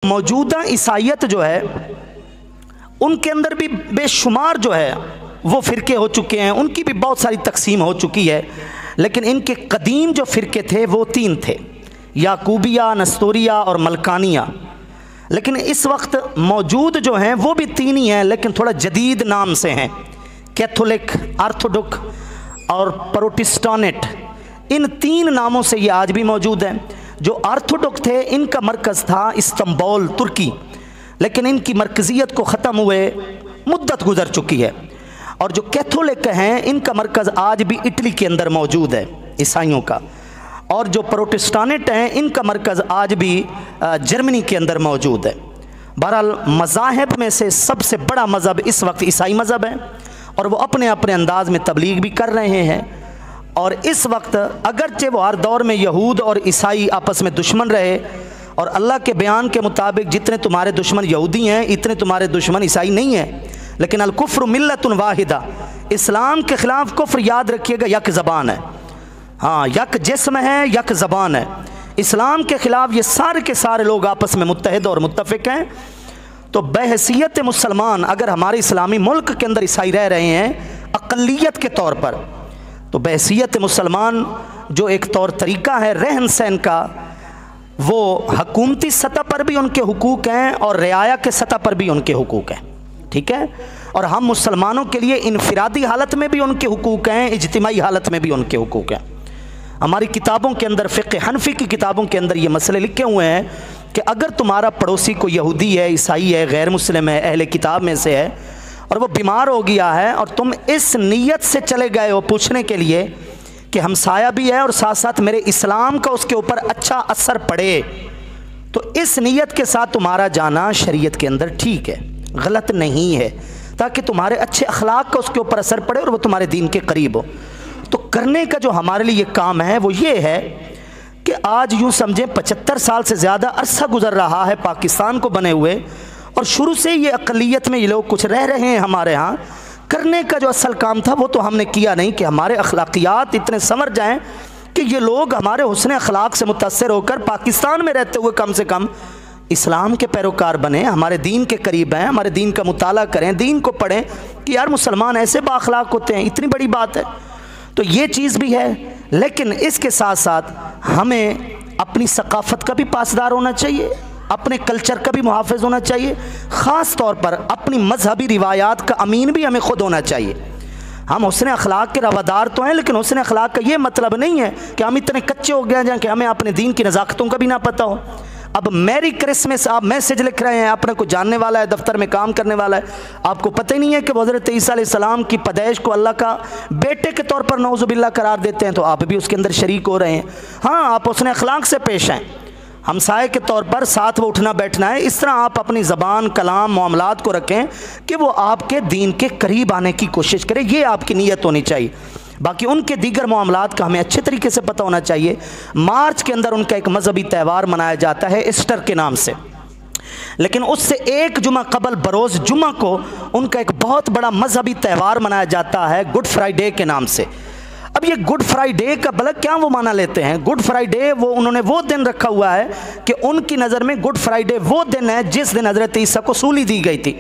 मौजूदा ईसाइयत जो है उनके अंदर भी बेशुमार जो है वो फ़िरके हो चुके हैं, उनकी भी बहुत सारी तकसीम हो चुकी है। लेकिन इनके कदीम जो फ़िरके थे वो तीन थे, याकूबिया, नस्तोरिया और मलकानिया। लेकिन इस वक्त मौजूद जो हैं वो भी तीन ही हैं, लेकिन थोड़ा जदीद नाम से हैं, कैथोलिक, आर्थोडॉक्स और प्रोटेस्टेंट। इन तीन नामों से ये आज भी मौजूद हैं। जो आर्थोडॉक्स थे इनका मरकज़ था इस्तांबुल, तुर्की, लेकिन इनकी मरकज़ियत को ख़त्म हुए मुद्दत गुजर चुकी है। और जो कैथोलिक हैं इनका मरकज़ आज भी इटली के अंदर मौजूद है, ईसाइयों का। और जो प्रोटेस्टेंट हैं इनका मरकज़ आज भी जर्मनी के अंदर मौजूद है। बहरहाल मज़ाहब में से सबसे बड़ा मज़हब इस वक्त ईसाई मज़हब है, और वो अपने अपने अंदाज़ में तबलीग भी कर रहे हैं। और इस वक्त अगरचे वो हर दौर में यहूद और ईसाई आपस में दुश्मन रहे, और अल्लाह के बयान के मुताबिक जितने तुम्हारे दुश्मन यहूदी हैं इतने तुम्हारे दुश्मन ईसाई नहीं हैं। लेकिन अल कुफ्र मिल्लतुन वाहिदा, इस्लाम के ख़िलाफ़ कुफ्र याद रखिएगा यक ज़बान है, हाँ, यक जिस्म है, यक ज़बान है। इस्लाम के ख़िलाफ़ ये सारे के सारे लोग आपस में मुत्तहिद और मुत्तफ़िक हैं। तो बहैसियत मुसलमान अगर हमारे इस्लामी मुल्क के अंदर ईसाई रह रहे हैं अक़लियत के तौर पर, तो बहैसियत मुसलमान जो एक तौर तरीक़ा है रहन सहन का, वो हकूमती सतह पर भी उनके हुकूक हैं और रियाया के सतह पर भी उनके हुकूक हैं, ठीक है। और हम मुसलमानों के लिए इनफिरादी हालत में भी उनके हुकूक हैं, इज्तिमाई हालत में भी उनके हुकूक हैं। हमारी किताबों के अंदर, फ़िक़्ह हनफ़ी की किताबों के अंदर ये मसले लिखे हुए हैं कि अगर तुम्हारा पड़ोसी को यहूदी है, ईसाई है, गैर मुस्लिम है, अहले किताब में से है, और वो बीमार हो गया है, और तुम इस नीयत से चले गए हो पूछने के लिए कि हमसाया भी है और साथ साथ मेरे इस्लाम का उसके ऊपर अच्छा असर पड़े, तो इस नीयत के साथ तुम्हारा जाना शरीयत के अंदर ठीक है, गलत नहीं है, ताकि तुम्हारे अच्छे अखलाक का उसके ऊपर असर पड़े और वो तुम्हारे दीन के करीब हो। तो करने का जो हमारे लिए काम है वो ये है कि आज यूँ समझें 75 साल से ज़्यादा अरसा गुजर रहा है पाकिस्तान को बने हुए, और शुरू से ये अक़लियत में ये लोग कुछ रह रहे हैं हमारे यहाँ। करने का जो असल काम था वो तो हमने किया नहीं कि हमारे अखलाकियात इतने संवर जाएं कि ये लोग हमारे हुस्न अखलाक से मुतासर होकर पाकिस्तान में रहते हुए कम से कम इस्लाम के पैरोकार बने, हमारे दीन के करीब हैं, हमारे दीन का मुताला करें, दीन को पढ़ें कि यार मुसलमान ऐसे बाअखलाक होते हैं, इतनी बड़ी बात है। तो ये चीज़ भी है, लेकिन इसके साथ साथ हमें अपनी सकाफ़त का भी पासदार होना चाहिए, अपने कल्चर का भी मुहाफ़िज़ होना चाहिए, ख़ास तौर पर अपनी मजहबी रिवायात का अमीन भी हमें ख़ुद होना चाहिए। हम हुस्न अखलाक के रवादार तो हैं, लेकिन हुस्न अखलाक का ये मतलब नहीं है कि हम इतने कच्चे हो गए हैं कि हमें अपने दीन की नज़ाकतों का भी ना पता हो। अब मैरी क्रिसमस आप मैसेज लिख रहे हैं, आपने को जानने वाला है, दफ्तर में काम करने वाला है, आपको पता ही नहीं है कि हज़रत ईसा अलैहिस्सलाम की पैदाइश को अल्लाह का बेटे के तौर पर नौज़ुबिल्लाह करार देते हैं, तो आप भी उसके अंदर शरीक हो रहे हैं। हाँ, आप उसने अखलाक से पेश आएँ, हमसाए के तौर पर साथ वो उठना बैठना है, इस तरह आप अपनी ज़बान, कलाम, मामलात को रखें कि वो आपके दीन के करीब आने की कोशिश करें, ये आपकी नीयत होनी चाहिए। बाकी उनके दीगर मामलात का हमें अच्छे तरीके से पता होना चाहिए। मार्च के अंदर उनका एक मजहबी त्यौहार मनाया जाता है ईस्टर के नाम से, लेकिन उससे एक जुमा कबल बरोज़ जुमा को उनका एक बहुत बड़ा मजहबी त्यौहार मनाया जाता है गुड फ्राइडे के नाम से। अब ये गुड फ्राइडे का भला क्या वो माना लेते हैं? गुड फ्राइडे वो उन्होंने वो दिन रखा हुआ है कि उनकी नज़र में गुड फ्राइडे वो दिन है जिस दिन हज़रत ईसा को सूली दी गई थी।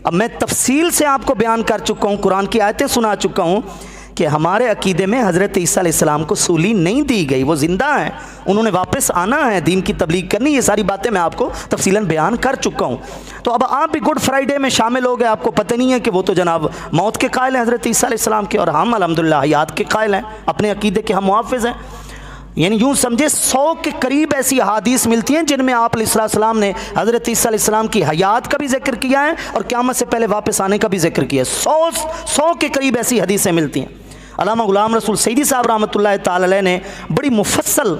अब मैं तफसील से आपको बयान कर चुका हूँ, कुरान की आयतें सुना चुका हूँ कि हमारे अकीदे में हज़रत ईसा अलैहिस्सलाम को सूली नहीं दी गई, वो ज़िंदा हैं, उन्होंने वापस आना है, दीन की तबलीग करनी, ये सारी बातें मैं आपको तफसीलन बयान कर चुका हूँ। तो अब आप भी गुड फ्राइडे में शामिल हो गए, आपको पता नहीं है कि वो तो जनाब मौत के कायल हैं हज़रत ईसा अलैहिस्सलाम के, और हम अल्हम्दुलिल्लाह हयात के कायल हैं, अपने अकीदे के हम मुहाफ़िज़ हैं। यानी यूँ समझे 100 के करीब ऐसी अहादीस मिलती हैं जिनमें आप अलैहिस्सलाम ने हज़रत ईसा अलैहिस्सलाम की हयात का भी जिक्र किया है और क़यामत से पहले वापस आने का भी जिक्र किया है। 100 के करीब ऐसी हदीसें मिलती हैं। अल्लामा गुलाम रसूल सईदी साहब रहमतुल्लाह ताला अलैह ने बड़ी मुफस्सल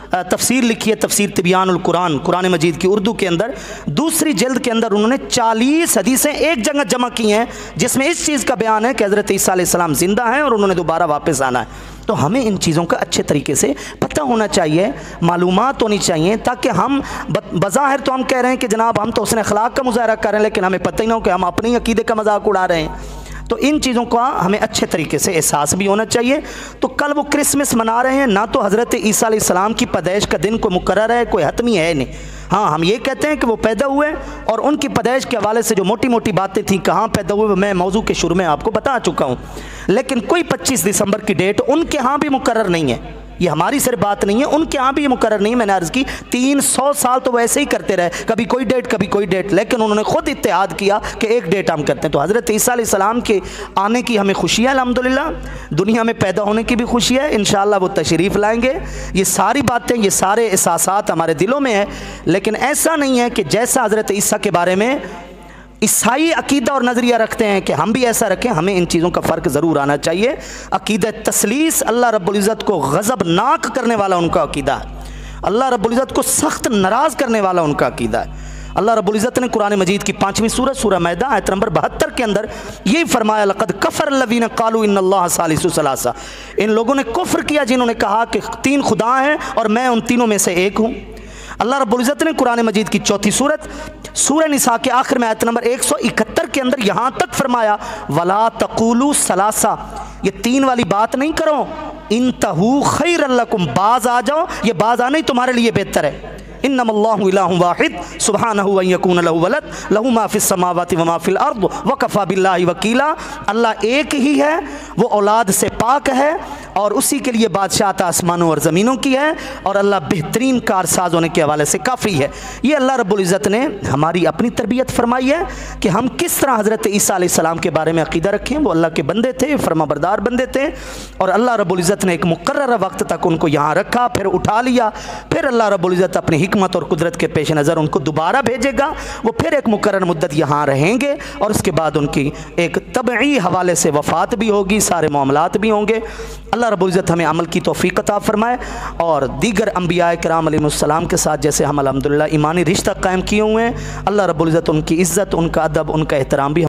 तफसीर लिखी है, तफसीर तिबियानुल कुरान, कुरान मजीद की उर्दू के अंदर दूसरी जल्द के अंदर उन्होंने 40 हदीसें एक जगह जमा की हैं जिसमें इस चीज़ का बयान है कि हज़रत ईसा अलैहिस्सलाम ज़िंदा हैं और उन्होंने दोबारा वापस आना है। तो हमें इन चीज़ों का अच्छे तरीके से पता होना चाहिए, मालूमात होनी चाहिए, ताकि हम बज़ाहिर तो हम कह रहे हैं कि जनाब हम तो हुस्न अखलाक का मुज़ाहरा कर रहे हैं, लेकिन हमें पता ही ना हो कि हम अपने ही अकीदे का मजाक उड़ा रहे हैं। तो इन चीज़ों का हमें अच्छे तरीके से एहसास भी होना चाहिए। तो कल वो क्रिसमस मना रहे हैं, ना तो हज़रत ईसा अलैहिस्सलाम की पैदाइश का दिन कोई मुकर्रर है, कोई हतमी है नहीं। हाँ, हम ये कहते हैं कि वो पैदा हुए, और उनकी पैदाइश के हवाले से जो मोटी मोटी बातें थी, कहाँ पैदा हुए, मैं मौजू के शुरू में आपको बता चुका हूँ। लेकिन कोई 25 दिसंबर की डेट उनके यहाँ भी मुकर्रर नहीं है। ये हमारी सिर्फ बात नहीं है, उनके यहाँ भी ये मुकर्रर नहीं है। मैंने अर्ज़ की 300 साल तो वैसे ही करते रहे, कभी कोई डेट कभी कोई डेट, लेकिन उन्होंने खुद इत्तेहाद किया कि एक डेट हम करते हैं। तो हज़रत ईसा अलैहिस्सलाम के आने की हमें खुशी है, अल्हम्दुलिल्लाह, दुनिया में पैदा होने की भी खुशी है, इंशाअल्लाह वो तशरीफ़ लाएंगे। ये सारी बातें, ये सारे एहसासात हमारे दिलों में है। लेकिन ऐसा नहीं है कि जैसा हज़रत ईसा के बारे में ईसाई अकीदा और नज़रिया रखते हैं कि हम भी ऐसा रखें। हमें इन चीज़ों का फ़र्क ज़रूर आना चाहिए। अकीदा तसलीस अल्लाह रब्बुल इज़्ज़त को गज़बनाक करने वाला उनका अकीदा है, अल्लाह रब्बुल इज़्ज़त को सख्त नाराज़ करने वाला उनका अकीदा है। अल्लाह रब्बुल इज़्ज़त ने कुरान मजीद की 5वीं सूरत सूरह मैदा आयत नंबर 72 के अंदर यही फरमाया, लक़द कफ़र लवीना क़ालू इन्नल्लाह सालिसु सलासा। इन लोगों ने कुफ्र किया जिन्होंने कहा कि 3 खुदा हैं और मैं उन तीनों में से एक हूँ। अल्लाह रब्बुल इज़्ज़त ने कुरान मजीद की 4थी सूरत सूरह निसा के आखिर में आयत नंबर 171 के अंदर यहाँ तक फरमाया, वला तक़ूलू सलासा, ये 3 वाली बात नहीं करो, इंतहू खैरन लकुम, बाज आ जाओ, ये बाज आना ही तुम्हारे लिए बेहतर है। इन्नमल्लाहु इलाहुन वाहिद सुब्हानहु अन यकून लहु वलद लहु मा फिस समावाति व मा फिल अर्द व कफ़ा बिल्लाहि वकीला। अल्लाह एक ही है, वो औलाद से पाक है और उसी के लिए बादशाहत आसमानों और ज़मीनों की है, और अल्लाह बेहतरीन कारसाज होने के हवाले से काफ़ी है। ये अल्लाह रब्बुल इज़्ज़त ने हमारी अपनी तरबियत फरमाई है कि हम किस तरह हज़रत ईसा अलैहिस्सलाम के बारे में अक़ीदा रखें। वो अल्लाह के बंदे थे, फरमाबरदार बंदे थे, और अल्लाह रब्बुल इज़्ज़त ने एक मुकर्रर वक्त तक उनको यहाँ रखा, फिर उठा लिया, फिर अल्लाह रब्बुल इज़्ज़त अपनी हिकमत और कुदरत के पेश नज़र उनको दोबारा भेजेगा। वो फिर एक मुकर्रर मुद्दत यहाँ रहेंगे, और उसके बाद उनकी एक तबई हवाले से वफ़ात भी होगी, सारे मामलात भी होंगे। अल्लाह रब्बुल इज़्ज़त हमें अमल की तौफ़ीक़ अता फ़रमाए, और दीगर अंबिया किराम अलैहिमुस्सलाम के साथ जैसे हम अल्हम्दुलिल्लाह ईमानी रिश्ता कायम किए हुए हैं, अल्लाह रब्बुल इज़्ज़त उनकी इज़्ज़त, उनका अदब, उनका एहतराम भी